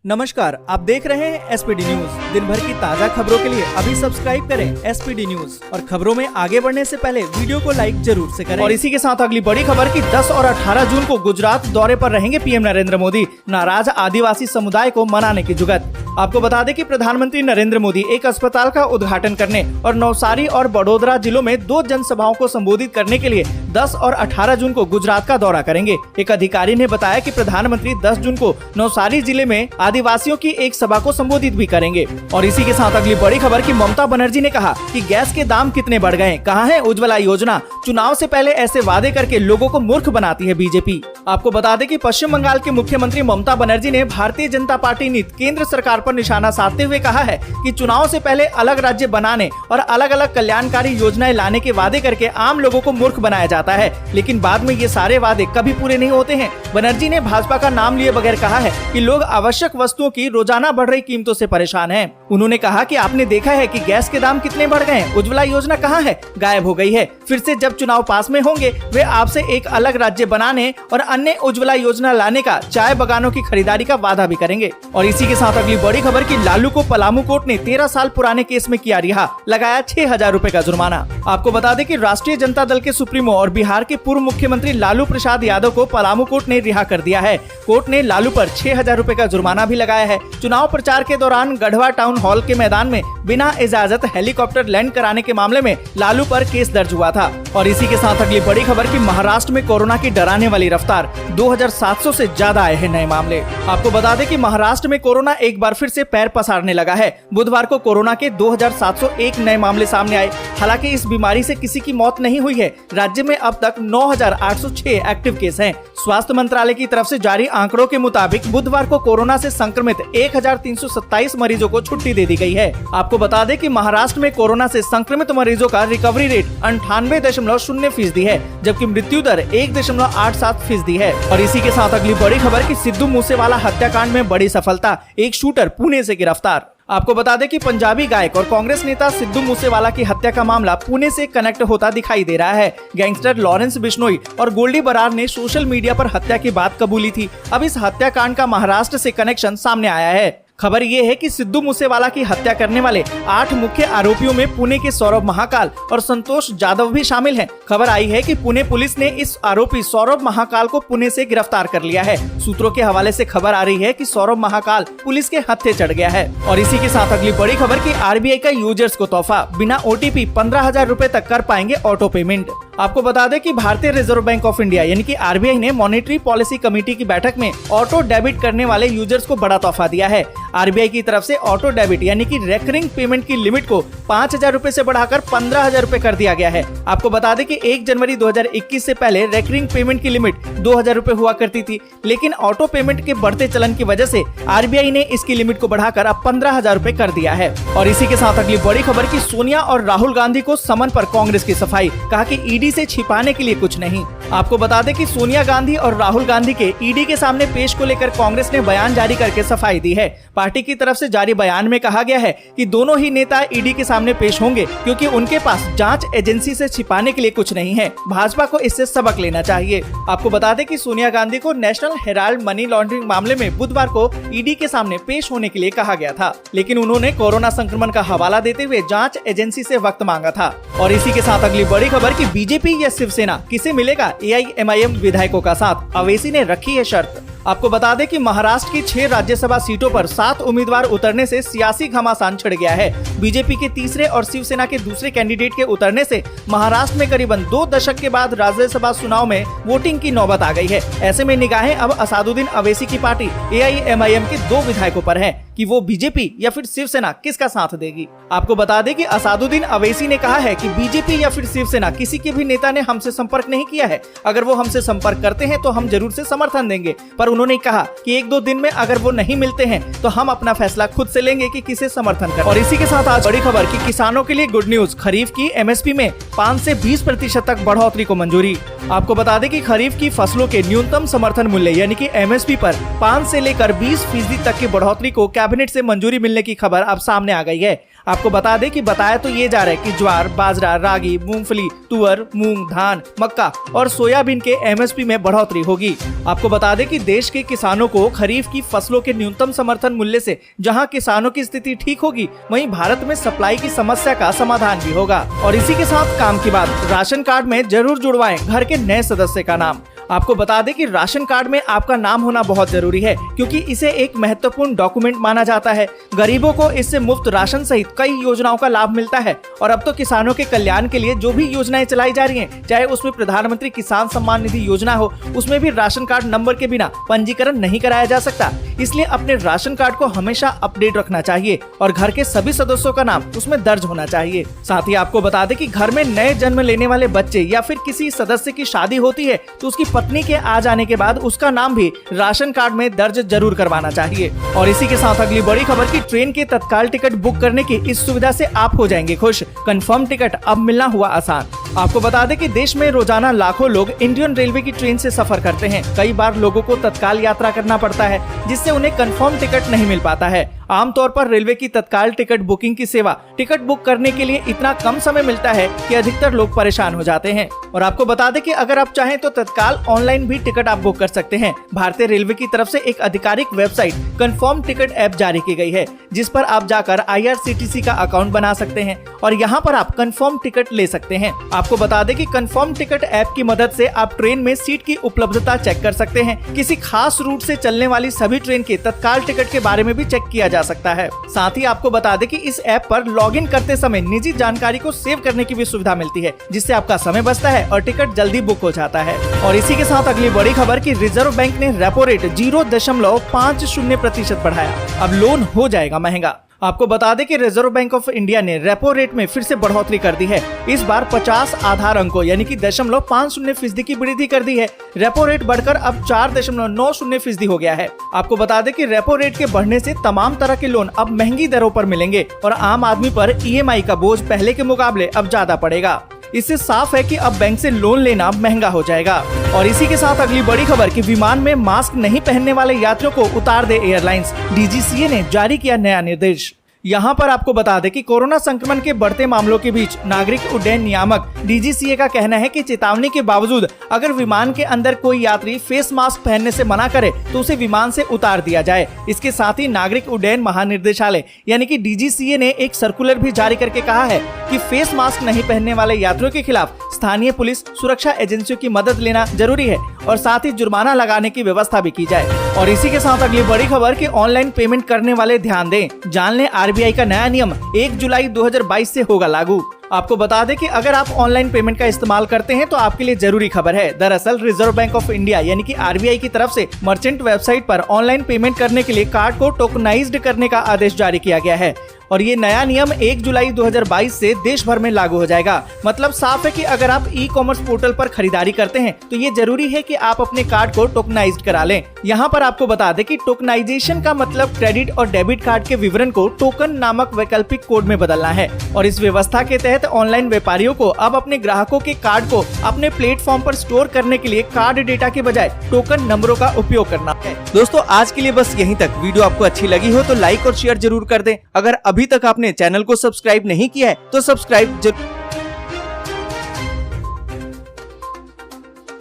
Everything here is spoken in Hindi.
नमस्कार, आप देख रहे हैं एसपीडी न्यूज। दिन भर की ताज़ा खबरों के लिए अभी सब्सक्राइब करें एसपीडी न्यूज और खबरों में आगे बढ़ने से पहले वीडियो को लाइक जरूर से करें। और इसी के साथ अगली बड़ी खबर की 10 और 18 जून को गुजरात दौरे पर रहेंगे पीएम नरेंद्र मोदी। नाराज आदिवासी समुदाय को मनाने की जुगत। आपको बता दें कि प्रधानमंत्री नरेंद्र मोदी एक अस्पताल का उद्घाटन करने और नवसारी और बड़ोदरा जिलों में 2 जनसभाओं को संबोधित करने के लिए 10 और 18 जून को गुजरात का दौरा करेंगे। एक अधिकारी ने बताया कि प्रधानमंत्री 10 जून को नवसारी जिले में आदिवासियों की एक सभा को संबोधित भी करेंगे। और इसी के साथ अगली बड़ी खबर की ममता बनर्जी ने कहा कि गैस के दाम कितने बढ़ गए, कहाँ है उज्ज्वला योजना। चुनाव से पहले ऐसे वादे करके लोगों को मूर्ख बनाती है बीजेपी। आपको बता दें कि पश्चिम बंगाल के मुख्यमंत्री ममता बनर्जी ने भारतीय जनता पार्टी नीति केंद्र सरकार पर निशाना साधते हुए कहा है कि चुनाव से पहले अलग राज्य बनाने और अलग अलग कल्याणकारी योजनाएं लाने के वादे करके आम लोगों को मूर्ख बनाया जाता है, लेकिन बाद में ये सारे वादे कभी पूरे नहीं होते हैं। बनर्जी ने भाजपा का नाम लिए बगैर कहा है कि लोग आवश्यक वस्तुओं की रोजाना बढ़ रही कीमतों से परेशान हैं। उन्होंने कहा कि आपने देखा है कि गैस के दाम कितने बढ़ गए हैं, उज्ज्वला योजना कहाँ है, गायब हो गई है। फिर से जब चुनाव पास में होंगे वे आपसे एक अलग राज्य बनाने और अन्य उज्ज्वला योजना लाने का, चाय बगानों की खरीदारी का वादा भी करेंगे। और इसी के साथ अगली बड़ी खबर की लालू को पलामू कोर्ट ने 13 साल पुराने केस में किया रिहा, लगाया 6,000 रूपए का जुर्माना। आपको बता दें कि राष्ट्रीय जनता दल के सुप्रीमो और बिहार के पूर्व मुख्यमंत्री लालू प्रसाद यादव को पलामू कोर्ट ने रिहा कर दिया है। कोर्ट ने लालू पर 6,000 रूपए का जुर्माना भी लगाया है। चुनाव प्रचार के दौरान गढ़वा टाउन हॉल के मैदान में बिना इजाजत हेलीकॉप्टर लैंड कराने के मामले में लालू पर केस दर्ज हुआ था। और इसी के साथ अगली बड़ी खबर की महाराष्ट्र में कोरोना की डराने वाली रफ्तार, 2700 से ज्यादा आए हैं नए मामले। आपको बता दें कि महाराष्ट्र में कोरोना एक बार फिर से पैर पसारने लगा है। बुधवार को कोरोना के 2701 नए मामले सामने आए। हालांकि इस बीमारी से किसी की मौत नहीं हुई है। राज्य में अब तक 9,806 एक्टिव केस हैं। स्वास्थ्य मंत्रालय की तरफ से जारी आंकड़ों के मुताबिक बुधवार को कोरोना से संक्रमित 1,327 मरीजों को छुट्टी दे दी गई है। आपको बता दें कि महाराष्ट्र में कोरोना से संक्रमित मरीजों का रिकवरी रेट 98.0% है, जबकि मृत्यु दर 1.87% है। और इसी के साथ अगली बड़ी खबर की सिद्धू मूसेवाला हत्याकांड में बड़ी सफलता, एक शूटर पुणे से गिरफ्तार। आपको बता दें कि पंजाबी गायक और कांग्रेस नेता सिद्धू मूसेवाला की हत्या का मामला पुणे से कनेक्ट होता दिखाई दे रहा है। गैंगस्टर लॉरेंस बिश्नोई और गोल्डी बरार ने सोशल मीडिया पर हत्या की बात कबूली थी। अब इस हत्याकांड का महाराष्ट्र से कनेक्शन सामने आया है। खबर ये है कि सिद्धू मूसेवाला की हत्या करने वाले 8 मुख्य आरोपियों में पुणे के सौरभ महाकाल और संतोष जाधव भी शामिल हैं। खबर आई है कि पुणे पुलिस ने इस आरोपी सौरभ महाकाल को पुणे से गिरफ्तार कर लिया है। सूत्रों के हवाले से खबर आ रही है कि सौरभ महाकाल पुलिस के हत्थे चढ़ गया है। और इसी के साथ अगली बड़ी खबर की आरबीआई का यूजर्स को तोहफा, बिना ओटीपी 15,000 रूपए तक कर पाएंगे ऑटो पेमेंट। आपको बता दें कि भारतीय रिजर्व बैंक ऑफ इंडिया यानी कि आरबीआई ने मॉनेटरी पॉलिसी कमेटी की बैठक में ऑटो डेबिट करने वाले यूजर्स को बड़ा तोहफा दिया है। आरबीआई की तरफ से ऑटो डेबिट यानी कि रेकरिंग पेमेंट की लिमिट को 5,000 रूपए से बढ़ाकर 15,000 रूपए कर दिया गया है। आपको बता दें कि 1 जनवरी 2021 से पहले रेकरिंग पेमेंट की लिमिट 2,000 रूपए हुआ करती थी, लेकिन ऑटो पेमेंट के बढ़ते चलन की वजह से आरबीआई ने इसकी लिमिट को बढ़ाकर अब 15,000 रूपए कर दिया है। और इसी के साथ अगली बड़ी खबर की सोनिया और राहुल गांधी को समन पर कांग्रेस की सफाई, कहा कि ईडी से छिपाने के लिए कुछ नहीं। आपको बता दें कि सोनिया गांधी और राहुल गांधी के ईडी के सामने पेश को लेकर कांग्रेस ने बयान जारी करके सफाई दी है। पार्टी की तरफ से जारी बयान में कहा गया है कि दोनों ही नेता ईडी के सामने पेश होंगे क्योंकि उनके पास जांच एजेंसी से छिपाने के लिए कुछ नहीं है। भाजपा को इससे सबक लेना चाहिए। आपको बता दें कि सोनिया गांधी को नेशनल हेराल्ड मनी लॉन्ड्रिंग मामले में बुधवार को ईडी के सामने पेश होने के लिए कहा गया था, लेकिन उन्होंने कोरोना संक्रमण का हवाला देते हुए जांच एजेंसी से वक्त मांगा था। और इसी के साथ अगली बड़ी खबर की बीजेपी या शिवसेना किसे मिलेगा एआईएमआईएम विधायकों का साथ, अवैसी ने रखी है शर्त। आपको बता दें कि महाराष्ट्र की 6 राज्यसभा सीटों पर 7 उम्मीदवार उतरने से सियासी घमासान छिड़ गया है। बीजेपी के तीसरे और शिवसेना के दूसरे कैंडिडेट के उतरने से महाराष्ट्र में करीबन 2 दशक के बाद राज्यसभा चुनाव में वोटिंग की नौबत आ गई है। ऐसे में निगाहें अब असादुद्दीन अवैसी की पार्टी एआईएमआईएम के 2 विधायकों पर है कि वो बीजेपी या फिर शिवसेना किसका साथ देगी। आपको बता दें कि असादुद्दीन अवैसी ने कहा है कि बीजेपी या फिर शिवसेना किसी के भी नेता ने हमसे संपर्क नहीं किया है। अगर वो हमसे संपर्क करते हैं तो हम जरूर से समर्थन देंगे, पर उन्होंने कहा कि 1-2 दिन में अगर वो नहीं मिलते हैं तो हम अपना फैसला खुद से लेंगे कि किसे समर्थन करें। और इसी के साथ आज बड़ी खबर की किसानों के लिए गुड न्यूज, खरीफ की एमएसपी में 5 से 20% तक बढ़ोतरी को मंजूरी। आपको बता दें कि खरीफ की फसलों के न्यूनतम समर्थन मूल्य यानी कि एमएसपी पर 5 से लेकर 20% तक की बढ़ोतरी को कैबिनेट से मंजूरी मिलने की खबर अब सामने आ गई है। आपको बता दें कि बताया तो ये जा रहा है कि ज्वार, बाजरा, रागी, मूंगफली, तुअर, मूंग, धान, मक्का और सोयाबीन के एमएसपी में बढ़ोतरी होगी। आपको बता दें कि देश के किसानों को खरीफ की फसलों के न्यूनतम समर्थन मूल्य से जहां किसानों की स्थिति ठीक होगी, वहीं भारत में सप्लाई की समस्या का समाधान भी होगा। और इसी के साथ काम की बात, राशन कार्ड में जरूर जुड़वाएं घर के नए सदस्य का नाम। आपको बता दें कि राशन कार्ड में आपका नाम होना बहुत जरूरी है, क्योंकि इसे एक महत्वपूर्ण डॉक्यूमेंट माना जाता है। गरीबों को इससे मुफ्त राशन सहित कई योजनाओं का लाभ मिलता है। और अब तो किसानों के कल्याण के लिए जो भी योजनाएं चलाई जा रही हैं, चाहे उसमें प्रधानमंत्री किसान सम्मान निधि योजना हो, उसमें भी राशन कार्ड नंबर के बिना पंजीकरण नहीं कराया जा सकता। इसलिए अपने राशन कार्ड को हमेशा अपडेट रखना चाहिए और घर के सभी सदस्यों का नाम उसमें दर्ज होना चाहिए। साथ ही आपको बता दें कि घर में नए जन्म लेने वाले बच्चे या फिर किसी सदस्य की शादी होती है तो उसकी पत्नी के आ जाने के बाद उसका नाम भी राशन कार्ड में दर्ज जरूर करवाना चाहिए। और इसी के साथ अगली बड़ी खबर की ट्रेन के तत्काल टिकट बुक करने की इस सुविधा से आप हो जाएंगे खुश। कंफर्म टिकट अब मिलना हुआ आसान। आपको बता दें कि देश में रोजाना लाखों लोग इंडियन रेलवे की ट्रेन से सफर करते हैं। कई बार लोगों को तत्काल यात्रा करना पड़ता है, जिससे उन्हें कंफर्म टिकट नहीं मिल पाता है। आमतौर पर रेलवे की तत्काल टिकट बुकिंग की सेवा टिकट बुक करने के लिए इतना कम समय मिलता है कि अधिकतर लोग परेशान हो जाते हैं। और आपको बता दें कि अगर आप चाहें तो तत्काल ऑनलाइन भी टिकट आप बुक कर सकते हैं। भारतीय रेलवे की तरफ से एक आधिकारिक वेबसाइट कंफर्म टिकट ऐप जारी की गई है, जिस पर आप जाकर IRCTC का अकाउंट बना सकते हैं और यहाँ पर आप कंफर्म टिकट ले सकते हैं। आपको बता दें कि कंफर्म टिकट ऐप की मदद से आप ट्रेन में सीट की उपलब्धता चेक कर सकते हैं। किसी खास रूट से चलने वाली सभी ट्रेन के तत्काल टिकट के बारे में भी चेक किया जा सकता है। साथ ही आपको बता दें कि इस ऐप पर लॉगिन करते समय निजी जानकारी को सेव करने की भी सुविधा मिलती है, जिससे आपका समय बचता है और टिकट जल्दी बुक हो जाता है। और इसी के साथ अगली बड़ी खबर कि रिजर्व बैंक ने रेपो रेट 0.50% बढ़ाया। अब लोन हो जाएगा महंगा। आपको बता दें कि रिजर्व बैंक ऑफ इंडिया ने रेपो रेट में फिर से बढ़ोतरी कर दी है। इस बार 50 आधार अंकों यानी कि 0.50% की वृद्धि कर दी है। रेपो रेट बढ़कर अब 4.90% हो गया है। आपको बता दें कि रेपो रेट के बढ़ने से तमाम तरह के लोन अब महंगी दरों पर मिलेंगे और आम आदमी पर EMI का बोझ पहले के मुकाबले अब ज्यादा पड़ेगा। इससे साफ है कि अब बैंक से लोन लेना महंगा हो जाएगा। और इसी के साथ अगली बड़ी खबर कि विमान में मास्क नहीं पहनने वाले यात्रियों को उतार दे एयरलाइंस। DGCA ने जारी किया नया निर्देश। यहाँ पर आपको बता दें कि कोरोना संक्रमण के बढ़ते मामलों के बीच नागरिक उड्डयन नियामक DGCA का कहना है कि चेतावनी के बावजूद अगर विमान के अंदर कोई यात्री फेस मास्क पहनने से मना करे तो उसे विमान से उतार दिया जाए। इसके साथ ही नागरिक उड्डयन महानिर्देशालय यानी कि DGCA ने एक सर्कुलर भी जारी करके कहा है कि फेस मास्क नहीं पहनने वाले यात्रियों के खिलाफ स्थानीय पुलिस सुरक्षा एजेंसियों की मदद लेना जरूरी है और साथ ही जुर्माना लगाने की व्यवस्था भी की जाए। और इसी के साथ अगली बड़ी खबर कि ऑनलाइन पेमेंट करने वाले ध्यान दें, जान लें RBI का नया नियम 1 जुलाई 2022 से होगा लागू। आपको बता दें कि अगर आप ऑनलाइन पेमेंट का इस्तेमाल करते हैं तो आपके लिए जरूरी खबर है। दरअसल रिजर्व बैंक ऑफ इंडिया यानी कि RBI की तरफ से मर्चेंट वेबसाइट पर ऑनलाइन पेमेंट करने के लिए कार्ड को टोकनाइज्ड करने का आदेश जारी किया गया है और ये नया नियम 1 जुलाई 2022 से देश भर में लागू हो जाएगा। मतलब साफ है कि अगर आप ई-कॉमर्स पोर्टल पर खरीदारी करते हैं तो ये जरूरी है कि आप अपने कार्ड को टोकनाइज्ड करा लें। यहाँ पर आपको बता दें कि टोकनाइजेशन का मतलब क्रेडिट और डेबिट कार्ड के विवरण को टोकन नामक वैकल्पिक कोड में बदलना है और इस व्यवस्था के तहत ऑनलाइन व्यापारियों को अब अपने ग्राहकों के कार्ड को अपने प्लेटफॉर्म पर स्टोर करने के लिए कार्ड डेटा के बजाय टोकन नंबरों का उपयोग करना है। दोस्तों आज के लिए बस यहीं तक। वीडियो आपको अच्छी लगी हो तो लाइक और शेयर जरूर कर दें। अगर अभी तक आपने चैनल को सब्सक्राइब नहीं किया है तो सब्सक्राइब जरूर